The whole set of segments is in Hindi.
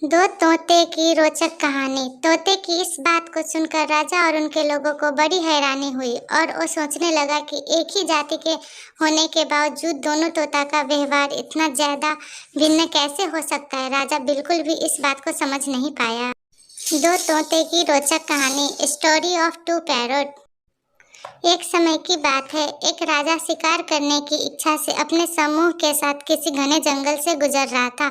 दो तोते की रोचक कहानी। तोते की इस बात को सुनकर राजा और उनके लोगों को बड़ी हैरानी हुई और वो सोचने लगा कि एक ही जाति के होने के बावजूद दोनों तोता का व्यवहार इतना ज्यादा भिन्न कैसे हो सकता है। राजा बिल्कुल भी इस बात को समझ नहीं पाया। दो तोते की रोचक कहानी, स्टोरी ऑफ टू पैरट। एक समय की बात है, एक राजा शिकार करने की इच्छा से अपने समूह के साथ किसी घने जंगल से गुजर रहा था।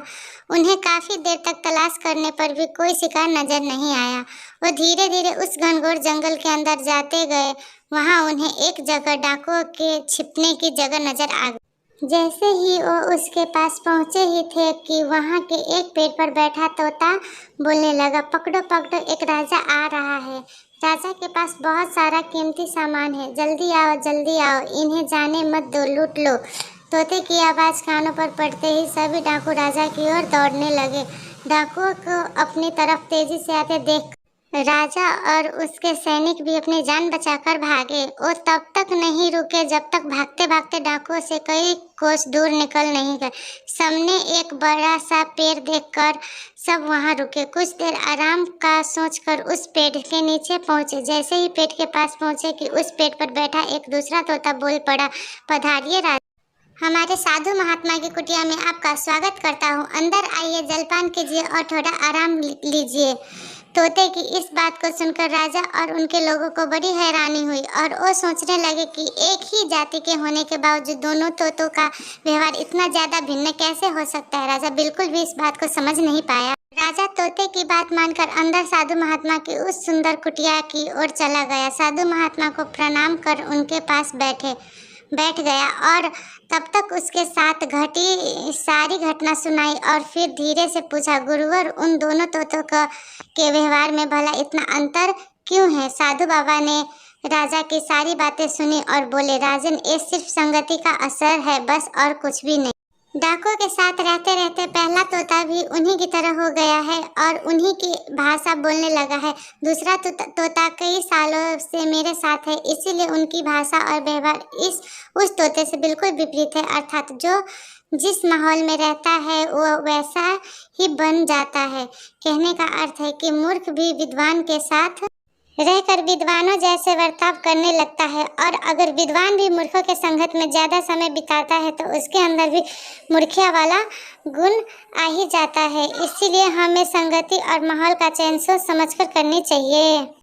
उन्हें काफी देर तक तलाश करने पर भी कोई शिकार नजर नहीं आया। वो धीरे धीरे उस घनघोर जंगल के अंदर जाते गए। वहां उन्हें एक जगह डाकुओं के छिपने की जगह नजर आ गई। जैसे ही वो उसके पास पहुंचे ही थे कि वहां के एक पेड़ पर बैठा तोता बोलने लगा, पकड़ो पकड़ो, एक राजा आ रहा है। राजा के पास बहुत सारा कीमती सामान है, जल्दी आओ, इन्हें जाने मत दो, लूट लो। तोते की आवाज कानों पर पड़ते ही सभी डाकू राजा की ओर दौड़ने लगे। डाकुओं को अपनी तरफ तेजी से आते देख राजा और उसके सैनिक भी अपनी जान बचाकर भागे। वो तब तक नहीं रुके जब तक भागते भागते डाकुओं से कई कोस दूर निकल नहीं गए। सामने एक बड़ा सा पेड़ देखकर सब वहां रुके। कुछ देर आराम का सोचकर उस पेड़ के नीचे पहुंचे। जैसे ही पेड़ के पास पहुंचे कि उस पेड़ पर बैठा एक दूसरा तोता बोल पड़ा, पधारिए राजा, हमारे साधु महात्मा की कुटिया में आपका स्वागत करता हूँ। अंदर आइए, जलपान कीजिए और थोड़ा आराम लीजिए। तोते की इस बात को सुनकर राजा और उनके लोगों को बड़ी हैरानी हुई और वो सोचने लगे कि एक ही जाति के होने के बावजूद दोनों तोतों का व्यवहार इतना ज्यादा भिन्न कैसे हो सकता है। राजा बिल्कुल भी इस बात को समझ नहीं पाया। राजा तोते की बात मानकर अंदर साधु महात्मा की उस सुंदर कुटिया की ओर चला गया। साधु महात्मा को प्रणाम कर उनके पास बैठ गया और तब तक उसके साथ घटी सारी घटना सुनाई और फिर धीरे से पूछा, गुरुवर, उन दोनों तोतों के व्यवहार में भला इतना अंतर क्यों है। साधु बाबा ने राजा की सारी बातें सुनी और बोले, राजन, ये सिर्फ संगति का असर है, बस, और कुछ भी नहीं। डाकुओं के साथ रहते रहते पहला तोता भी उन्हीं की तरह हो गया है और उन्हीं की भाषा बोलने लगा है। दूसरा तोता कई सालों से मेरे साथ है, इसीलिए उनकी भाषा और व्यवहार उस तोते से बिल्कुल विपरीत है। अर्थात जो जिस माहौल में रहता है वो वैसा ही बन जाता है। कहने का अर्थ है कि मूर्ख भी विद्वान के साथ रहकर विद्वानों जैसे बर्ताव करने लगता है और अगर विद्वान भी मूर्खों के संगत में ज्यादा समय बिताता है तो उसके अंदर भी मूर्खिया वाला गुण आ ही जाता है। इसीलिए हमें संगति और माहौल का चयन सोच समझकर करनी चाहिए।